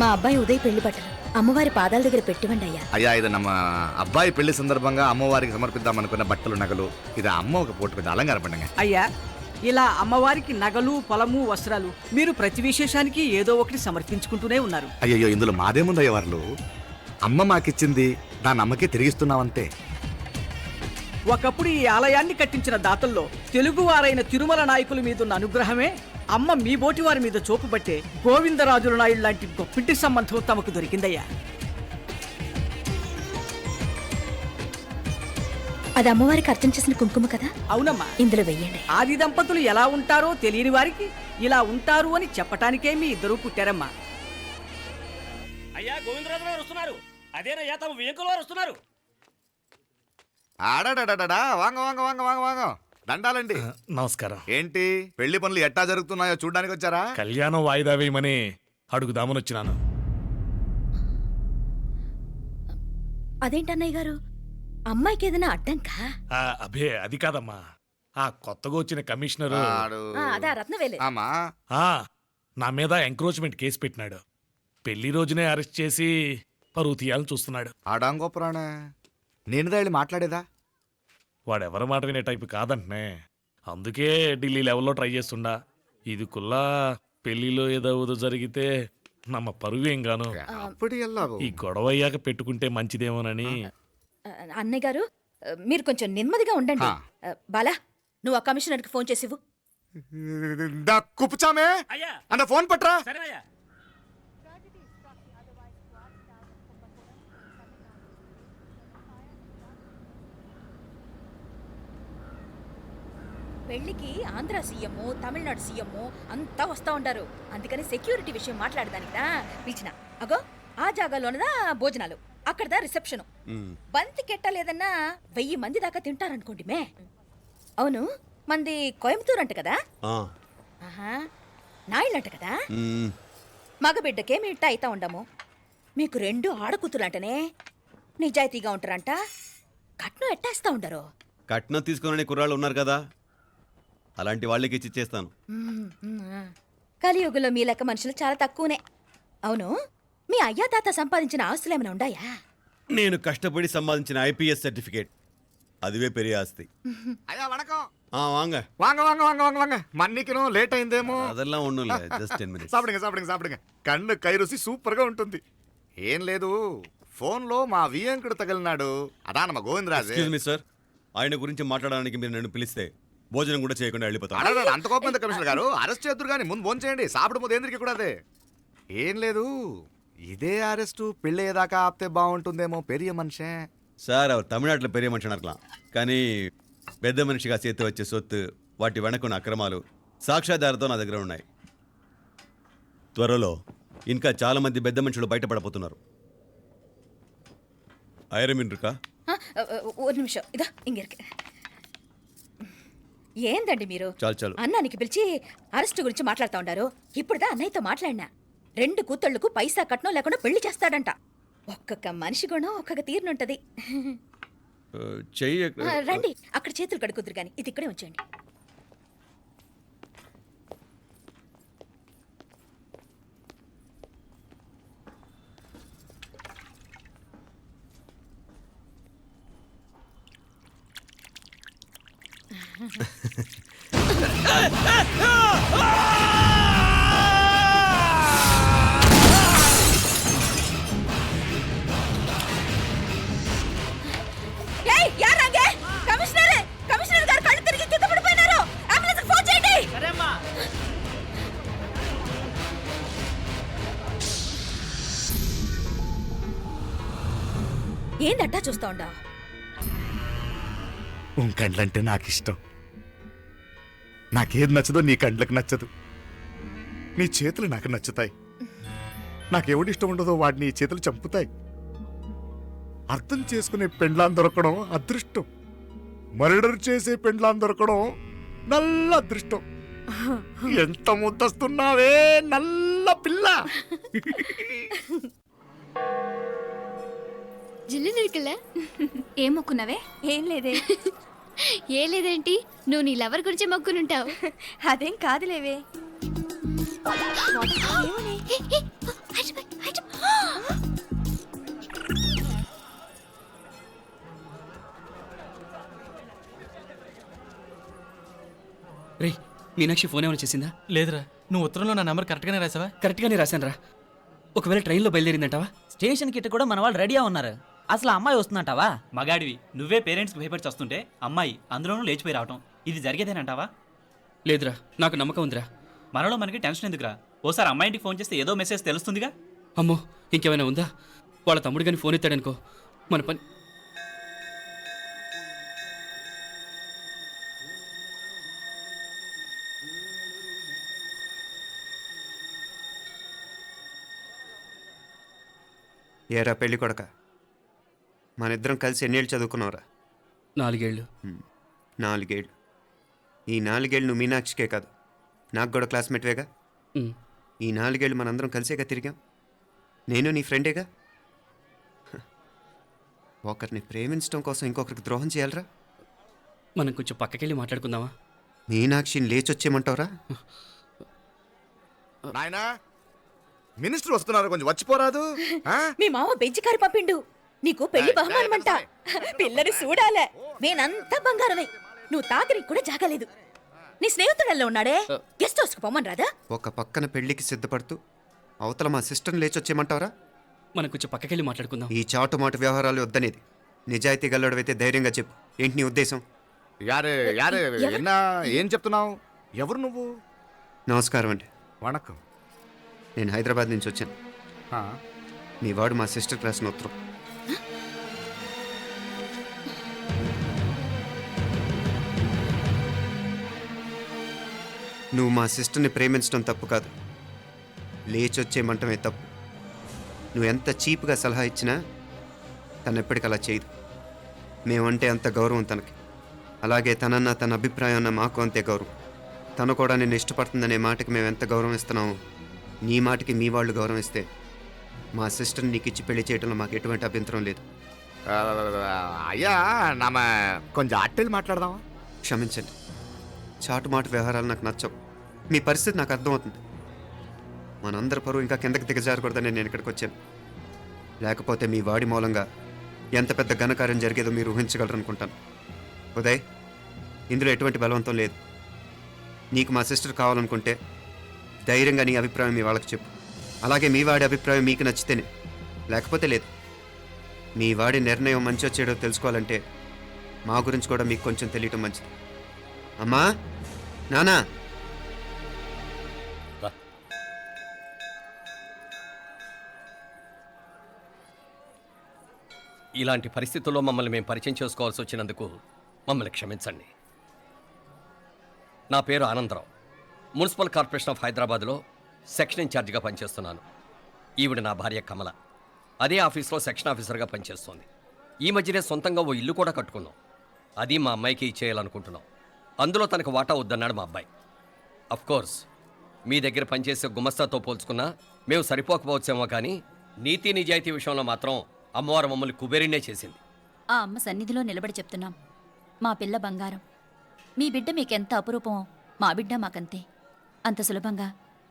మా అబ్బాయి ఉదయ్ పెళ్లి బట్టలు అమ్మవారి పాదాల దగ్గర పెట్టివ్వండి అయ్యా. అయ్యా ఇది నమ్మ అబ్బాయి పెళ్లి సందర్భంగా అమ్మవారికి సమర్పిద్దాం అనుకున్న బట్టలు నగలు. ఇది అమ్మ ఒక పూట పెద్ద అలంకార పండుగ. అయ్యా ఇలా అమ్మవారికి నగలు పొలము వస్త్రాలు మీరు ప్రతి విశేషానికి ఏదో ఒకటి సమర్పించుకుంటూనే ఉన్నారు. అయ్యో ఇందులో మాదేముందయ్య వాళ్ళు. అమ్మ మాకిచ్చింది దాని అమ్మకే తిరిగిస్తున్నామంతే. ఒకప్పుడు ఈ ఆలయాన్ని కట్టించిన దాతల్లో తెలుగువారైన తిరుమల నాయకుల మీదున్న అనుగ్రహమే అమ్మ మీ బోటి వారి మీద చూపుబట్టే గోవిందరాజుల నాయుడు లాంటి గొప్పింటి సంబంధం తమకు దొరికిందయ్యా. అది అమ్మవారికి అర్చన చేసిన కుంకుమ కదా. అవునమ్మా, ఇందులో వెయ్యండి. ఆది దంపతులు ఎలా ఉంటారో తెలియని వారికి ఇలా ఉంటారు అని చెప్పటానికే మీ ఇద్దరూ పుట్టారమ్మా. అయ్యా గోవిందరాజు గారు వస్తున్నారు. అదేనయ్యా తమ వెంకుల వారు వస్తున్నారు. ఆడాడా వాంగ వాంగ వాంగ వాంగ వాంగ దండాలండి. నమస్కారం. ఏంటి పెళ్లి పనులు ఎట్టా జరుగుతున్నాయో చూడడానికి వచ్చారా? కళ్యాణం వాయిదా వేయమని అడుగుదామని వచ్చినాను. అదేంటన్నయ్య గారు, అమ్మాయికి ఏదైనా అడ్డంకా? అభే అది కాదమ్మా, ఆ కొత్తగా వచ్చిన కమిషనర్ అదా రత్నవేలే ఆమా నా మీద ఎంక్రోచ్మెంట్ కేసు పెట్టినాడు. పెళ్లి రోజునే అరెస్ట్ చేసి పరువు తీయాలని చూస్తున్నాడు. ఆడాంగో పురాణ నేనుదా వెళ్ళి మాట్లాడేదా? వాడెవరి మాట వినే టైపు కాదంటనే. అందుకే ఢిల్లీ లెవెల్లో ట్రై చేస్తుండా. ఇది కుల్లా పెళ్లిలో ఏదో జరిగితే నమ్మ పరువేం గాను. ఈ గొడవ అయ్యాక పెట్టుకుంటే మంచిదేమోనని. అన్నయ్య గారు మీరు కొంచెం నెమ్మదిగా ఉండండి. బాలా నువ్వు ఆ కమిషనర్కి ఫోన్ చేసివు. కుప్పుచామే అయ్యా అన్న ఫోన్ పట్రా. సరేనయ్యా. పెళ్లికి ఆంధ్ర సీఎం తమిళనాడు సీఎం అంతా వస్తా ఉంటారు. అందుకని సెక్యూరిటీ విషయం మాట్లాడదానికిదా పిలిచిన. అగో ఆ జాగాలోనదా భోజనాలు, అక్కడదా రిసెప్షన్. బంతి కెట్టలేదన్నా 1000 మంది దాకా తింటారనుకోండి మే. అవును మంది కోయంబత్తూర్ అంట కదా. నాయుళ్ళంట కదా. మగబిడ్డకే ఇట్ట అయితా ఉండము. మీకు 2 ఆడకూతులంటనే నిజాయితీగా ఉంటారంట. కట్నం ఎట్టేస్తా ఉండరు. కట్నం తీసుకునే కుర్రాళ్ళు ఉన్నారు కదా, అలాంటి వాళ్ళకి ఇచ్చి చేస్తాను. కలియుగంలో మీ లెక్క మనుషులు చాలా తక్కువనే. అవును మీ అయ్యా తాత సంపాదించిన ఆస్తులు ఏమైనా ఉండాయా? నేను కష్టపడి సంపాదించిన ఐపీఎస్ సర్టిఫికేట్, అదివే పెరిగే ఆస్తి. అయ్యా వణకం. వాంగ వాంగ వాంగ వాంగ వాంగ వాంగ మన్నికిను లేట్ అయిందేమో. అదెల్లా ఉండు, జస్ట్ 10 minutes. సాப்பிடுங்க కన్ను కైరుసి సూపర్ గా ఉంటుంది. ఏం లేదు ఫోన్లో మా వియంకుడు తగిలినాడు. అదా నమ్మ గోవిందరాజు. ఎక్స్క్యూజ్ మీ సార్, ఆయన గురించి మాట్లాడడానికి మీరు నన్ను పిలిస్తే భోజనం కూడా చేయకుండా వెళ్ళిపోతాను. అంత కోపం కమిషనర్ గారు అరెస్ట్ చేద్దరు కానీ ముందు ఫోన్ చేయండి. సాப்பிడు ముందు ఎందుకు కూడా అదే. ఏం లేదు ఇదే అరెస్టు పెళ్ళేదాకా ఆపితే బాగుంటుందేమో. పెరియ మనిషే సార్, அவர் తమిళనాడులో పెరియ మనిషి అనర్కలాం, కానీ పెద్ద మనిషిగా చేతి వచ్చే సొత్తు, వాటి వెనకున్న అక్రమాలు సాక్ష్యాధారతో నా దగ్గర ఉన్నాయి. త్వరలో ఇంకా చాలా మంది పెద్ద మనుషులు బయటపడబోతున్నారు. ఐరమిన్ రుకా ఒక నిమిషం ఇదా ఇంగిరికి. ఏందండి మీరు చాలు అన్నానికి పిలిచి అరెస్ట్ గురించి మాట్లాడుతూ ఉండారు. ఇప్పుడుదా అన్నయ్యతో మాట్లాడినా 2 కూతుళ్లకు పైసా కట్నం లేకుండా పెళ్లి చేస్తాడంట. ఒక్కొక్క మనిషి గుణం ఒక్కొక్క తీరునుంటది. చెయ్యి రండి అక్కడ చేతులు కడుకుదురు గాని ఇది ఇక్కడే ఉంచండి. కమిషనర్ గారు కళ్ళు తిరిగి కింద పడిపోయినారు. అంబులెన్స్ ఫోన్ చేయండి. సరేమ్మా. ఏందట్టా చూస్తా ఉండా? కండ్లంటే నాకు ఇష్టం. నాకేది నచ్చదో నీ కండ్లకు నచ్చదు. నీ చేతులు నాకు నచ్చుతాయి. నాకెవడి ఇష్టం ఉండదో వాడిని నీ చేతులు చంపుతాయి. అర్థం చేసుకునే పెండ్లాం దొరకడం అదృష్టం. మర్డర్ చేసే పెండ్లాం దొరకడం నల్ల అదృష్టం. ఎంత ముద్దస్తున్నావే నల్ల పిల్ల. జిల్లు నిరుకులే ఏం మొక్కున్నావే? ఏం లేదే. ఏ లేదేంటి, నువ్వు నీ లవర్ గురించి మొక్కునుంటావు. అదేం కాదులేవే. మీనాక్షి ఫోన్ ఏమైనా చేసిందా? లేదురా, నువ్వు ఉత్తరంలో నా నెంబర్ కరెక్ట్గానే రాసావా? కరెక్ట్గానే రాశాను రా. ఒకవేళ ట్రైన్లో బయలుదేరిందంటావా? స్టేషన్ కిட்ட కూడా మన వాళ్ళు రెడీగా ఉన్నారు. అసలు అమ్మాయి వస్తుందంటావా? మగాడివి నువ్వే పేరెంట్స్కి భయపడి వస్తుంటే అమ్మాయి అందులోనూ లేచిపోయి రావటం ఇది జరిగేదేనంటావా? లేదురా, నాకు నమ్మకం ఉందిరా. మనలో మనకి టెన్షన్ ఎందుకురా? ఓసారి అమ్మాయి ఇంటికి ఫోన్ చేస్తే ఏదో మెసేజ్ తెలుస్తుందిగా. అమ్మో, ఇంకేమైనా ఉందా? వాళ్ళ తమ్ముడు కానీ ఫోన్ ఎత్తాడనుకో, మన పని. ఏరా పెళ్ళి కొడక, మన ఇద్దరం కలిసి ఎన్నేళ్ళు చదువుకున్నావురా? 4 ఏళ్ళు. 4 ఏళ్ళు. ఈ 4 ఏళ్ళు నువ్వు మీనాక్షికే కాదు, నాకు కూడా క్లాస్మేట్వేగా. ఉమ్. ఈ 4 ఏళ్ళు మనందరం కలిసేగా తిరిగాం. నేను నీ ఫ్రెండేగా. ఒకరిని ప్రేమించడం కోసం ఇంకొకరికి ద్రోహం చేయాలరా? మనం కొంచెం పక్కకెళ్ళి మాట్లాడుకుందామా? మీనాక్షిని లేచొచ్చేయమంటావురా? నాయనా, మినిస్టర్ వస్తున్నారు, కొంచెం వచ్చిపోరాదు? ఆ? మీ మామ బెంచి కారు పంపిండు. నీకు పెళ్లి బహుమానమంట. పిల్లని చూడాలే. నేనంతా బంగారమే. నువ్వు తాకరికి కూడా జాగలేదు. నీ స్నేహితుడల్లో ఉన్నాడే, గెస్ట్ హౌస్కి పొమ్మని రాదా? ఒక పక్కన పెళ్లికి సిద్ధపడుతూ అవతల మా సిస్టర్ని లేచొచ్చేయమంటావురా? మనం కొంచెం పక్కకెళ్ళి మాట్లాడుకుందాం. ఈ చాటుమాటు వ్యవహారాలు వద్దనేది. నిజాయితీ గల్లడవైతే ధైర్యంగా చెప్పు, ఏంటి నీ ఉద్దేశం? యారే యారే, ఎన్నా ఏం చెప్తున్నావు? ఎవరు నువ్వు? నమస్కారం అండి. వణకం. నేను హైదరాబాద్ నుంచి వచ్చాను. ఆ, మీ వాడు మా సిస్టర్ క్లాస్ ఉత్తరం. నువ్వు మా సిస్టర్ని ప్రేమించడం తప్పు కాదు, లేచొచ్చేయమంటమే తప్పు. నువ్వు ఎంత చీప్గా సలహా ఇచ్చినా తను ఎప్పటికీ అలా చేయదు. మేమంటే అంత గౌరవం తనకి, అలాగే తనన్న తన అభిప్రాయం అన్న మాకు అంతే గౌరవం. తను కూడా నిన్ను ఇష్టపడుతుందనే మాటకి మేము ఎంత గౌరవం ఇస్తున్నామో నీ మాటకి మీ వాళ్ళు గౌరవం ఇస్తే మా సిస్టర్ని నీకు ఇచ్చి పెళ్లి చేయడంలో మాకు ఎటువంటి అభ్యంతరం లేదు. అయ్యా నామ కొంచెం అట్టెలు మాట్లాడదామా? క్షమించండి, చాటుమాటు వ్యవహారాలు నాకు నచ్చవు. మీ పరిస్థితి నాకు అర్థమవుతుంది. మనందరి పరువు ఇంకా కిందకి దిగజారకూడదని నేను ఇక్కడికి వచ్చాను. లేకపోతే మీ వాడి మూలంగా ఎంత పెద్ద ఘనకార్యం జరిగేదో మీరు ఊహించగలరనుకుంటాను. ఉదయ్, ఇందులో ఎటువంటి బలవంతం లేదు. నీకు మా సిస్టర్ కావాలనుకుంటే ధైర్యంగా నీ అభిప్రాయం మీ వాళ్ళకి చెప్పు. అలాగే మీ వాడి అభిప్రాయం మీకు నచ్చితేనే, లేకపోతే లేదు. మీ వాడి నిర్ణయం మంచో చెడో తెలుసుకోవాలంటే మా గురించి కూడా మీకు కొంచెం తెలియటం మంచిది. అమ్మా, నానా, ఇలాంటి పరిస్థితుల్లో మమ్మల్ని మేము పరిచయం చేసుకోవాల్సి వచ్చినందుకు మమ్మల్ని క్షమించండి. నా పేరు ఆనందరావు. మున్సిపల్ కార్పొరేషన్ ఆఫ్ హైదరాబాద్లో సెక్షన్ ఇన్ఛార్జిగా పనిచేస్తున్నాను. ఈవిడ నా భార్య కమల. అదే ఆఫీస్లో సెక్షన్ ఆఫీసర్గా పనిచేస్తోంది. ఈ మధ్యనే సొంతంగా ఓ ఇల్లు కూడా కట్టుకున్నాం. అది మా అమ్మాయికి ఇచ్చేయాలనుకుంటున్నాం. అందులో తనకు వాటా వద్దన్నాడు మా అబ్బాయి. అఫ్కోర్స్ మీ దగ్గర పనిచేసే గుమస్తాతో పోల్చుకున్నా మేము సరిపోకపోవచ్చేమో, కానీ నీతి నిజాయితీ విషయంలో మాత్రం అమ్మవారు మమ్మల్ని కుబేరినే చేసింది. ఆ అమ్మ సన్నిధిలో నిలబడి చెప్తున్నాం, మా పిల్ల బంగారం. మీ బిడ్డ మీకెంత అపురూపమో మా బిడ్డ మాకంతే. అంత సులభంగా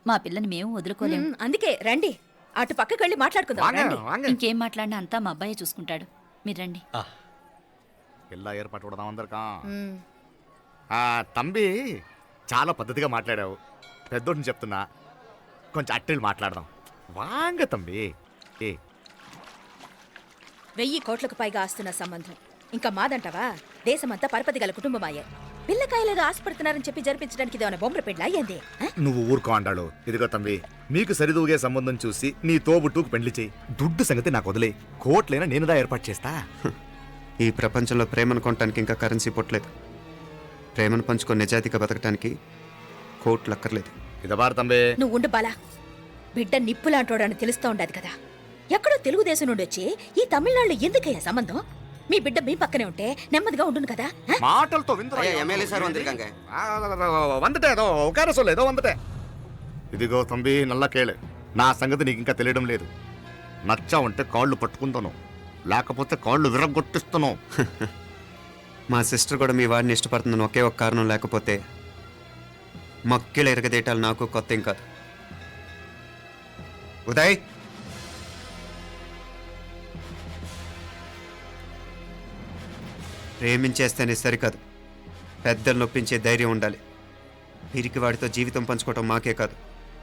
మా పిల్లని మేము వదులుకోలేము. అందుకే రండి, అటు పక్కకి వెళ్ళి మాట్లాడుకుందాం. రండి. ఇంకేం మాట్లాడినా అంతా మా అబ్బాయే చూసుకుంటాడు. మీరు రండి. ఎలా ఏర్పాటు కొడదాం అందరికా? మ్. తంబి, చాలా పద్ధతిగా మాట్లాడావు. పెద్దోడిని చెప్తున్నా, కొంచెం అట్టెలు మాట్లాడదాం. వాంగ తంబి. 1000 కోట్లకు పైగా ఆస్తున్న సంబంధం ఇంకా మాదంటావా? దేశమంతా పరపతి గల కుటుంబమాయే. పిల్లకాయలేదో ఆశపడుతున్నారని చెప్పి జరిపించడానికి ఇదేమైనా బొమ్మర పెళ్ళి అయ్యింది? నువ్వు ఊరుకో అండాడు. ఇదిగో తంబి, మీకు సరిదూగే సంబంధం చూసి నీ తోబుట్టుకు పెళ్లి చేయి. దుడ్డు సంగతి నాకు వదిలే. కోట్లైనా నేనుదా ఏర్పాటు చేస్తా. ఈ ప్రపంచంలో ప్రేమను కొనటానికి ఇంకా కరెన్సీ పుట్టలేదు. ప్రేమను పంచుకొని నిజాయితీగా బతకటానికి కోట్లు అక్కర్లేదు. ఇదబారు తంబే. నువ్వు ఉండు బాలా. బిడ్డ నిప్పులాంటోడని తెలుస్తూ ఉండదు కదా. ఎక్కడో తెలుగుదేశం నుండి వచ్చి ఈ తమిళనాడులో ఎందుకయ్యా సంబంధం? మీ బిడ్డ మీ పక్కనే ఉంటే నెమ్మదిగా ఉండును కదా. మాటలతో ఇదిగో తంబి, నల్ల కేళే. నా సంగతి నీకు ఇంకా తెలియడం లేదు. నచ్చా ఉంటే కాళ్ళు పట్టుకుంటాను, లేకపోతే కాళ్ళు విరగొట్టిస్తాను. మా సిస్టర్ కూడా మీ వాడిని ఇష్టపడుతుందని ఒకే ఒక కారణం లేకపోతే మక్కిళ్ళ ఎరగదేటాలు నాకు కొత్త ఏం కాదు. ఉదయ్, ప్రేమించేస్తేనే సరికాదు, పెద్దలు నొప్పించే ధైర్యం ఉండాలి. వీరికి వాడితో జీవితం పంచుకోవటం మాకే కాదు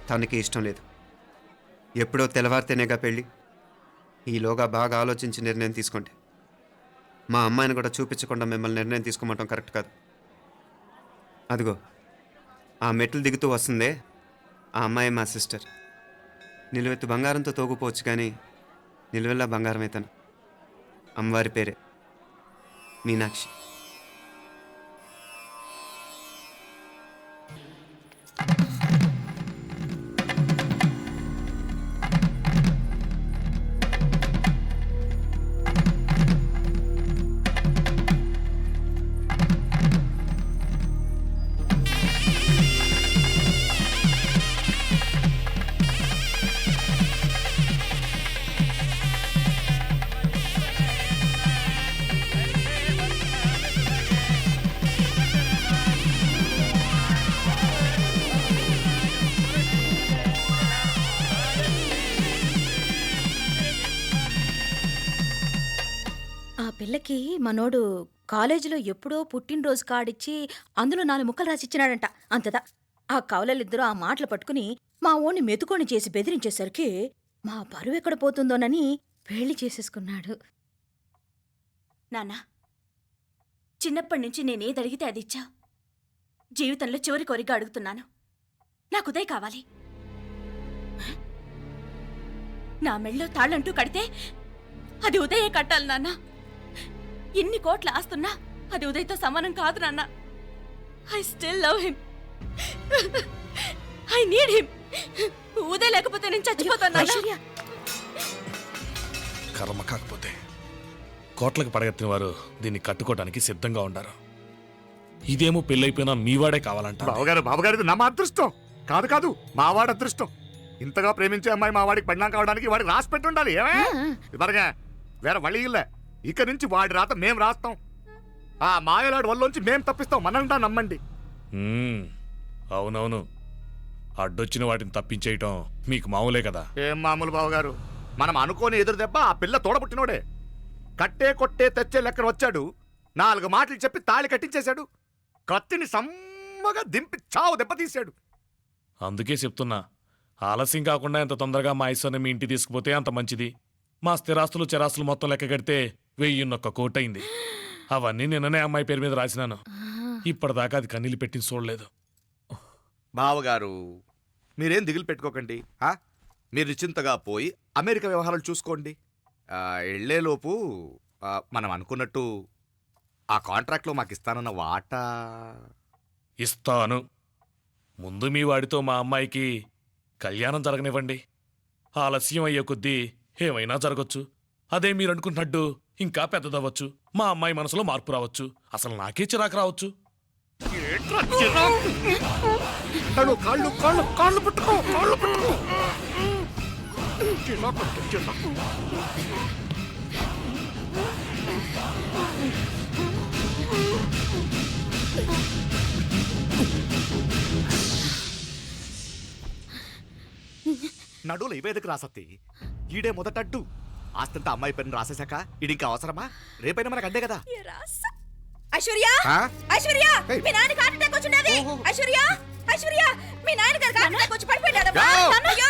తనకి ఇష్టం లేదు. ఎప్పుడో తెల్లవారితేనేగా పెళ్ళి. ఈలోగా బాగా ఆలోచించి నిర్ణయం తీసుకోండి. మా అమ్మాయిని కూడా చూపించకుండా మిమ్మల్ని నిర్ణయం తీసుకోమంటాం కరెక్ట్ కాదు. అదిగో ఆ మెట్లు దిగుతూ వస్తుందే, ఆ అమ్మాయి మా సిస్టర్. నిలువెత్తు బంగారంతో తోగుపోవచ్చు కానీ నిలువెల్లా బంగారం అవుతాను. అమ్మవారి పేరే మీనాక్షి. ఆ పిల్లకి మనోడు కాలేజీలో ఎప్పుడో పుట్టినరోజు కార్డిచ్చి అందులో 4 ముక్కలు రాసిచ్చినాడంట. అంతదా ఆ కవలలిద్దరూ ఆ మాటలు పట్టుకుని మా ఓణ్ణి మెతుకొని చేసి బెదిరించేసరికి మా పరువు ఎక్కడ పోతుందోనని పెళ్లి చేసేసుకున్నాడు. నాన్నా, చిన్నప్పటి నుంచి నేనేది అడిగితే అది ఇచ్చా. జీవితంలో చివరి కోరిక అడుగుతున్నాను. నాకు ఉదయ్ కావాలి. నా మెళ్ళో తాళ్ళంటూ కడితే అది ఉదయే కట్టాలి నాన్న. ఎన్ని కోట్ల ఆస్తున్నా అది ఉదయ్తో సమానం కాదు నాన్న. I still love him. I need him. Uday లేకపోతే నేను చచ్చిపోతాను నాన్న. కర్మ కాకపోతే కోట్లకు పడగెత్తిన వారు దీన్ని కట్టుకోవడానికి సిద్ధంగా ఉండారు. ఇదేమో పెళ్ళైపోయినా మీవాడే కావాలంట. బావగారిది నా అదృష్టం కాదు కాదు, మావాడి అదృష్టం. ఇంతగా ప్రేమించే అమ్మాయి మా వాడికి పడినా కావడానికి వాడికి రాసి పెట్టి ఉండాలి. ఏమే ఇదిగా వేరే వళ్ళీ ఇల్లే. ఇక నుంచి వాడి రాత మేం రాస్తాం. ఆ మాయలాడి వల్లోంచి మేం తప్పిస్తాం. మనంతా నమ్మండి. అవునవును, అడ్డొచ్చిన వాటిని తప్పించేయటం మీకు మామూలే కదా. ఏం మామూలు బావగారు, మనం అనుకోని ఎదురు దెబ్బ ఆ పిల్ల తోడబుట్టినోడే. కట్టే కొట్టే తెచ్చే లెక్కన వచ్చాడు. 4 మాటలు చెప్పి తాళి కట్టించేశాడు. కత్తిని సమ్మగా దింపి చావు దెబ్బతీశాడు. అందుకే చెప్తున్నా, ఆలస్యం కాకుండా ఎంత తొందరగా మా ఐశ్వర్యం మీ ఇంటికి తీసుకుపోతే అంత మంచిది. మా స్థిరాస్తులు చిరాస్తులు మొత్తం లెక్క కడితే 1,000 కోటయింది. అవన్నీ నిన్ననే అమ్మాయి పేరు మీద రాసినాను. ఇప్పటిదాకా అది కన్నీళ్ళు పెట్టి చూడలేదు. బావగారు మీరేం దిగులు పెట్టుకోకండి. మీరు నిశ్చింతగా పోయి అమెరికా వ్యవహారాలు చూసుకోండి. వెళ్లేలోపు మనం అనుకున్నట్టు ఆ కాంట్రాక్ట్లో మాకు ఇస్తానన్న వాటా ఇస్తాను. ముందు మీ వాడితో మా అమ్మాయికి కళ్యాణం జరగనివ్వండి. ఆలస్యం అయ్యే కొద్దీ ఏమైనా జరగచ్చు. అదే మీరు అనుకుంటున్నట్టు ఇంకా పెద్దదవ్వచ్చు. మా అమ్మాయి మనసులో మార్పు రావచ్చు. అసలు నాకే చిరాకు రావచ్చు. నడువులు ఇవేదకు రాసత్తి. ఈడే మొదటడ్డు. ఆస్తంతా అమ్మాయి పేరుని రాసేశాక ఇడింకా అవసరమా? రేపైనా మనకు అందే కదా. ఐశ్వర్య, ఐశ్వర్య, మీ నాన్న హార్ట్ అటాక్ వచ్చినది. ఐశ్వర్య, ఐశ్వర్య, మీ నాన్న హార్ట్ అటాక్ వచ్చి పడిపోయాడమ్మా. అన్నయ్య,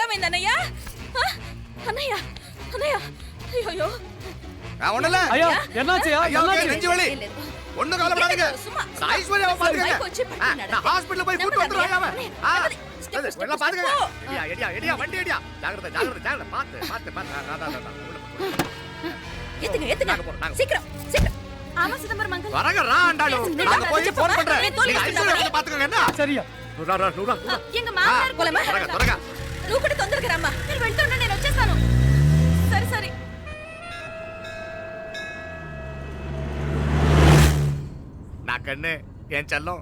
ఏమైందన్నయ్య? అన్నయ్య, అన్నయ్య, అయ్యో ஐயா என்னாச்சுயா? என்னாச்சு? ஒண்ணு கவலைப்படாதீங்க. ஐஸ்வர்யா பாத்துக்கங்க. நான் ஹாஸ்பிடல்ல போய் கூட்டி வந்துறேன். எல்லாம் பாத்துக்கங்க. எடியா வண்டி எடியா. ஜாகிரதை ஜாகிரதை ஜாகிரதை. பாத்து. எத்துங்க சீக்கிரம் சீக்கிரம். ஆமா சிதம்பரம் மங்கல். வரங்க ரா ஆண்டாளு. நான் போய் ஃபோன் பண்றேன். நீங்க ஐஸ்வர்யா பாத்துக்கங்க என்ன? சரியா. రా எங்க மாமனார் போலமா? త్వరగా. నువ్వు కూడా తొందరగా రమ్మా. నేను వెళ్తుంటే నేను వచ్చేస్తాను. సరే సరే. నాకన్నే ఏం చల్లం.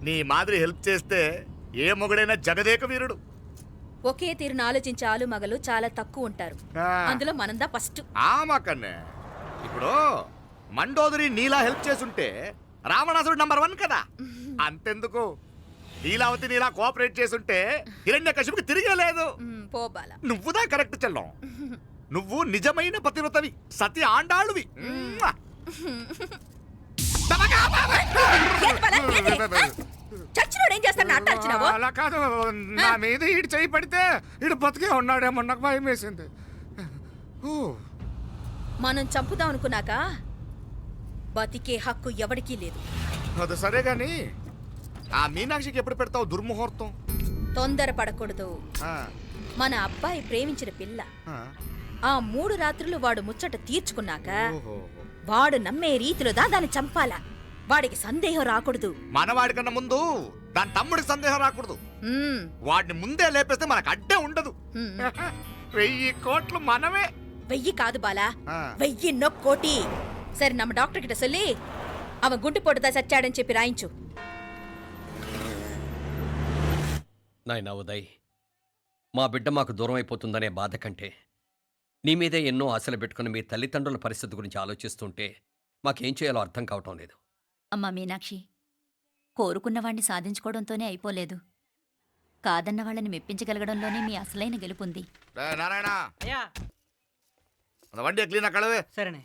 నీ మాదిరి హెల్ప్ చేస్తే ఏ మొగుడైనా జగదేక వీరుడు. ఒకే తీరును ఆలోచించే ఆలు మగలు చాలా తక్కువ ఉంటారు. అందులో మనందా ఫస్ట్. మాకన్నే ఇప్పుడు మండోదరి నీలా హెల్ప్ చేసుంటే రావణాసుడు నంబర్ 1 కదా. అంతెందుకు లీలావతి నీలా కోఆపరేట్ చేసుంటే హిరణ్య కశిపుకి తిరిగే లేదు. పో బాలా. నువ్వుదా కరెక్ట్ చెల్లం. నువ్వు నిజమైన పతివ్రతవి, సతి ఆండాళ్ళువి. చచ్చినోడు ఏం చేస్తాడు అట్టాల్చినావు? అలా కాదు, నా మీద ఈడు చేయి పడితే ఈడు బతికే ఉన్నాడేమో నాకు భయం వేసింది. మనం చంపుదాం అనుకున్నాక బతికే హక్కు ఎవరికీ లేదు. అది సరే గాని ఆ మీనాక్షికి ఎప్పుడు పెడతావు దుర్ముహూర్తం? తొందర పడకూడదు. ఆ, మన అబ్బాయి ప్రేమించిన పిల్ల ఆ. ఆ 3 రాత్రులు వాడు ముచ్చట తీర్చుకున్నాక ఓహో. వాడు నమ్మే రీతిలో దాన్ని చంపాలా. వాడికి సందేహం రాకూడదు. మనవాడి కన్నా ముందు దాని తమ్ముడికి సందేహం రాకూడదు. మ్మ్. వాడిని ముందే లేపేస్తే మనకు అడ్డే ఉండదు. మ్మ్. 1000 కోట్లు మనమే. 1000 కాదు బాలా, ఆ. 1000 కోటి. సరే నమ్మ డాక్టర్ కిட்ட சொல்லி அவன் గుండు పొడుదా చచ్చాడని చెప్పి రాయించు. నాయనా ఉదయ్, మా బిడ్డ మాకు దూరం అయిపోతుందనే బాధ కంటే నీ మీదే ఎన్నో ఆశలు పెట్టుకుని మీ తల్లిదండ్రుల పరిస్థితి గురించి ఆలోచిస్తుంటే మాకేం చేయాలో అర్థం కావటం లేదు. అమ్మా మీనాక్షి, కోరుకున్నవాణ్ణి సాధించుకోవడంతోనే అయిపోలేదు. కాదన్న వాళ్ళని మెప్పించగలగడంలోనే మీ అసలైన గెలుపుంది. నారాయణ వండి క్లీన్ కళవే. సరేనే.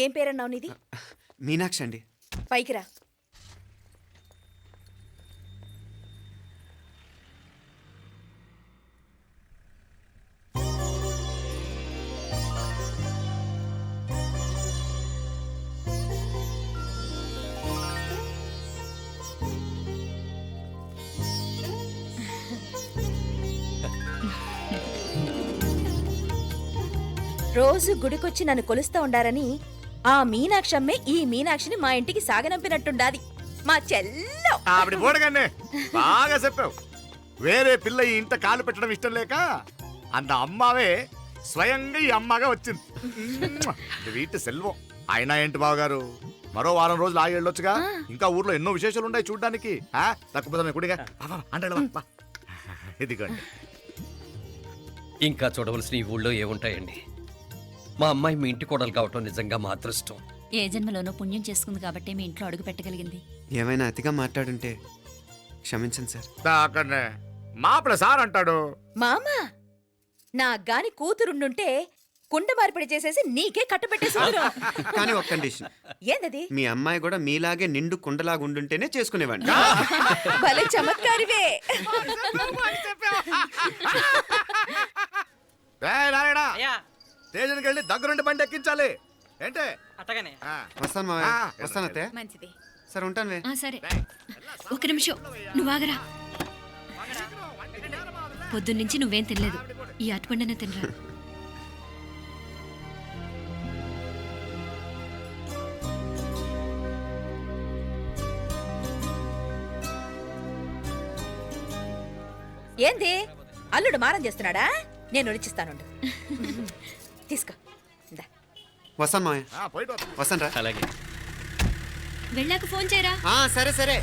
ఏం పేరన్నావు నీది? మీనాక్షి అండి. పైకి రా. రోజు గుడికొచ్చి నన్ను కొలుస్తా ఉండారని ఆ మీనాక్షమ్మే ఈ మీనాక్షిని మా ఇంటికి సాగనంపినట్టుండాది. మా చెల్లో ఆవిడ పోడగానే బాగా చెప్పావు. వేరే పిల్ల ఈ ఇంట కాలు పెట్టడం ఇష్టం లేక అంత అమ్మావే స్వయంగా ఈ అమ్మగా వచ్చింది. వీటి సెల్వం. అయినా ఏంటి బావగారు, మరో వారం రోజులు ఆగి వెళ్ళొచ్చుగా. ఇంకా ఊర్లో ఎన్నో విశేషాలు ఉన్నాయి చూడ్డానికి. తక్కువ కుడిగా అంటే ఇదిగోండి. ఇంకా చూడవలసిన ఈ ఊళ్ళో ఏముంటాయండి. మా అమ్మాయి మీ ఇంటి కోడలు కావటం నిజంగా మా అదృష్టం. ఏ జన్మలోనో పుణ్యం చేసుకుంది కాబట్టి మీ ఇంట్లో అడుగు పెట్టగలిగింది. ఏమైనా అతిగా మాట్లాడుంటే క్షమించండి సార్. అక్కడనే మాపల సార్ అంటాడు. మామా, నా గాని కూతురుండుంటే కుండ మార్పిడి చేసేసి నీకే కట్టబెట్టేసి కానీ ఒక కండిషన్. ఏందది? మీ అమ్మాయి కూడా మీలాగే నిండు కుండలాగా ఉండుంటేనే చేసుకునేవాడిని. భలే చమత్కారివే. నారాయణ స్టేషన్కి వెళ్ళి దగ్గరుండి బండి ఎక్కించాలి. ఏంటే అట్టగానే. వస్తాను మావయ్య. వస్తాను అత్తయ్య. మంచిది. సరే ఉంటాను. సరే, ఒక నిమిషం నువ్వు ఆగరా. పొద్దున్నుంచి నువ్వేం తినలేదు. ఈ అటుపండనే తినరా. ఏంది అల్లుడు మారం చేస్తున్నాడా? నేను ఒలిచిస్తానుండు. తీసుకో. వస్తాను మావయ్య. వస్తాను రా. అలాగే. వెళ్ళాక ఫోన్ చేయరా. సరే సరే.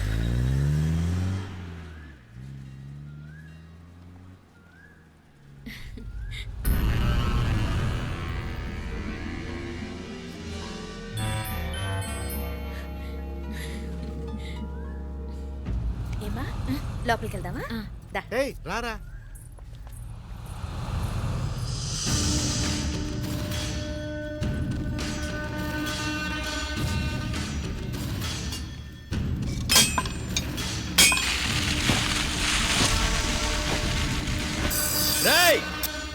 ఏమా లోపలికి వెళ్దామా? దా. రారా.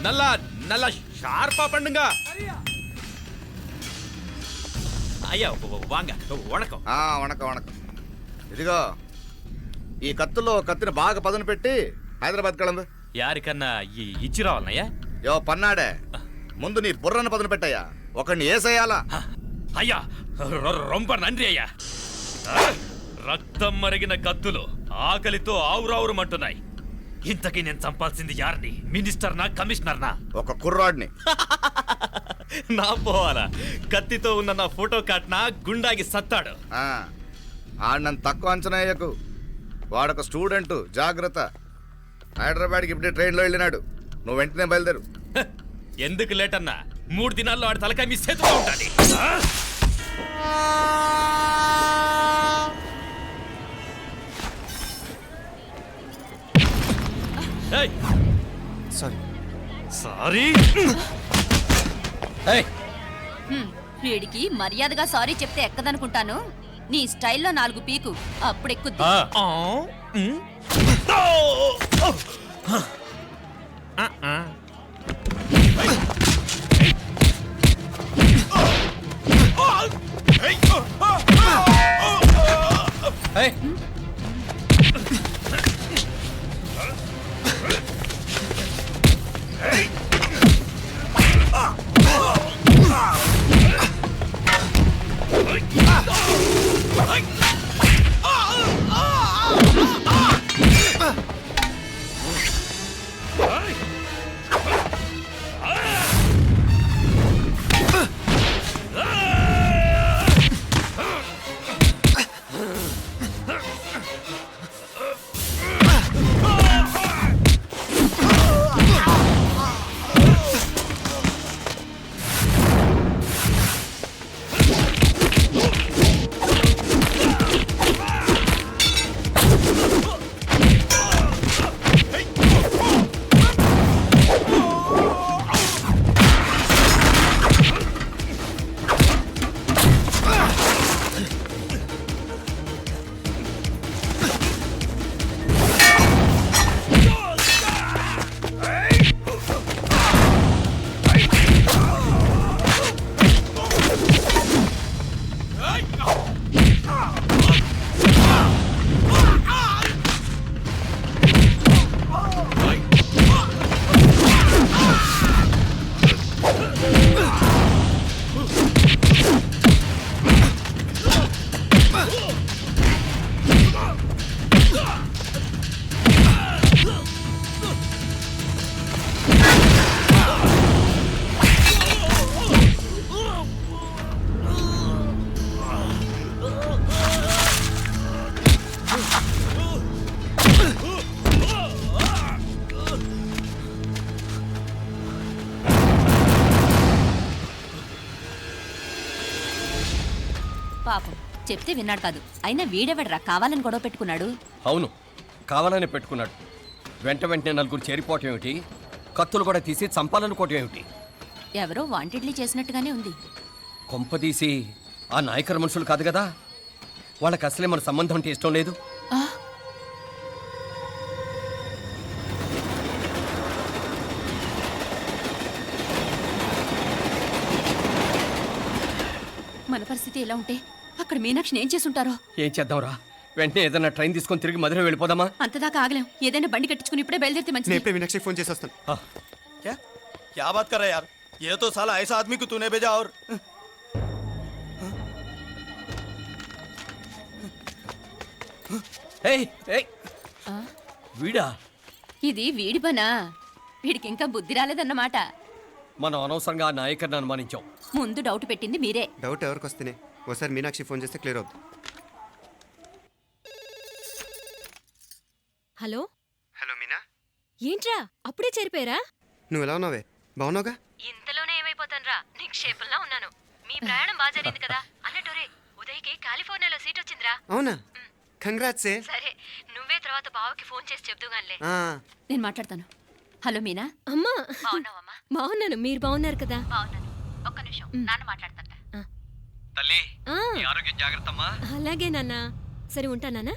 నల్ల నల్ల షార్పా పండుగ. అయ్యా వాంగ వణకం. వణకం వణకం. ఇదిగో ఈ కత్తులో కత్తిని బాగా పదును పెట్టి హైదరాబాద్ కళందు. యారికన్నా ఇచ్చి రావాలన్నయ్యా? యో పన్నాడే, ముందు నీ బుర్రను పదును పెట్టయ్యా. ఒకడిని ఏసేయాలా? అయ్యా రొంప నంది అయ్యా. రక్తం మరిగిన కత్తులు ఆకలితో ఆవురావురమంటున్నాయి. ఇంతకీ నేను చంపాల్సింది యారిని? మినిస్టర్నా కమిషనర్నా? ఒక కుర్రాడిని. నా పోవాలా? కత్తితో ఉన్న నా ఫోటో కాట్నా గుండాగి సత్తాడు. ఆడినంత తక్కువ అంచనా వేయకు. వాడొక స్టూడెంట్, జాగ్రత్త. హైదరాబాద్కి ఇప్పుడే ట్రైన్లో వెళ్ళినాడు. నువ్వు వెంటనే బయలుదేరు. ఎందుకు లేట్ అన్నా? 3 దినాల్లో ఆడి తలకాయ మీ చేతిలో ఉంటుంది. సారీ ఏయ్, వీడికి మర్యాదగా సారీ చెప్తే ఎక్కదనుకుంటాను. నీ స్టైల్లో 4 పీకు అప్పుడు ఎక్కుద్ది. ఏయ్, పాపం చెప్తే విన్నాడు కాదు. అయినా వీడెవడరా కావాలని గొడవ పెట్టుకున్నాడు? అవును, కావాలని పెట్టుకున్నాడు. వెంటనే నలుగురు చేరిపోవటం ఏమిటి, కత్తులు కూడా తీసి చంపాలనుకోవటం ఏమిటి? ఎవరో వాంటెడ్లీ చేసినట్టుగానే ఉంది. కొంపదీసి ఆ నాయకర్ మనుషులు కాదు కదా? వాళ్ళకి అసలే మన సంబంధం అంటే ఇష్టం లేదు. మన పరిస్థితి ఎలా ఉంటే అక్కడ మీనాక్షిని ఏం చేసుంటారో. ఏం చేద్దాంరా? వెంటనే ఏదైనా ట్రైన్ తీసుకొని తిరిగి మధుర వెళ్ళిపోదామా? అంతదాకా ఆగలేం. ఏదైనా బండి కట్టించుకుని ఇప్పుడే బయలుదేరితే మంచిది. నేను ఇప్పుడే మీనాక్షికి ఫోన్ చేసి వస్తాను. क्या बात कर रहा है यार? ये तो साला ऐसा आदमी को तूने भेजा और ఏయ్, ఏయ్, వీడా? ఇది వీడి పనా? వీడికి ఇంకా బుద్ధి రాలేదన్నమాట. మనం అనవసరంగా ఆ నాయకర్ని అనుమానించాం. ముందు డౌట్ పెట్టింది మీరే. డౌట్ ఎవరికి వస్తేనే ఒకసారి మీనాక్షి ఫోన్ చేస్తే క్లియర్ అవుతుంది. హలో హలో మీనా, ఏంట్రా అప్పుడే చేరిపోయారా? నువ్వు ఎలా ఉన్నావే? బాగున్నావుగా? ఇంతలోనే ఏమైపోతానరా? నిక్షేపంలా ఉన్నాను. మీ ప్రయాణం బాగా జరిగింది కదా? అన్నట్టురే ఉదయ్కి కాలిఫోర్నియాలో సీట్ వచ్చిందిరా. అవునా? కంగ్రాట్సే. సరే, నువ్వే తర్వాత బావకి ఫోన్ చేసి చెప్దుగానిలే. ఆ, నేను మాట్లాడతాను. హలో మీనా. అమ్మా బాగున్నావమ్మా? బాగున్నాను, మీరు బాగున్నారు కదా? బాగున్నాను. ఒక్క నిమిషం, నాన్న మాట్లాడతాను. తల్లి, ఆ, నీ ఆరోగ్యం జాగ్రత్తమ్మా. అలాగే నాన్న. సరే ఉంటానా?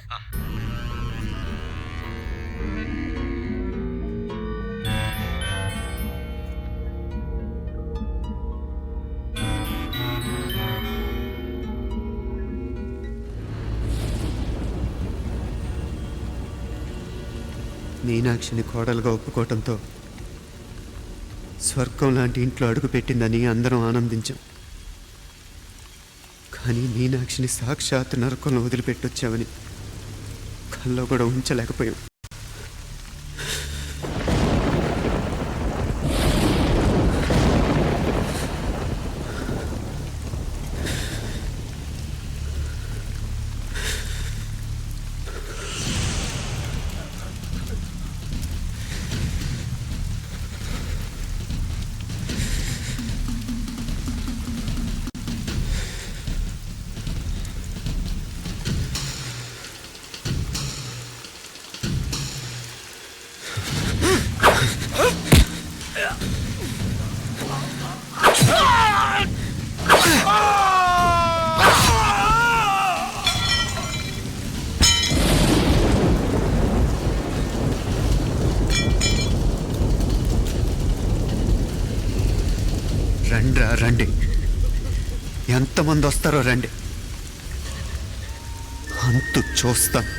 మీనాక్షిని కోడలుగా ఒప్పుకోవటంతో స్వర్గం లాంటి ఇంట్లో అడుగు పెట్టిందని అందరం ఆనందించాం. కానీ మీనాక్షిని సాక్షాత్ నరకంలో వదిలిపెట్టొచ్చామని కల్లో కూడా ఉంచలేకపోయాం. ఎంతమంది వస్తారో రండి, అంతు చూస్తాను.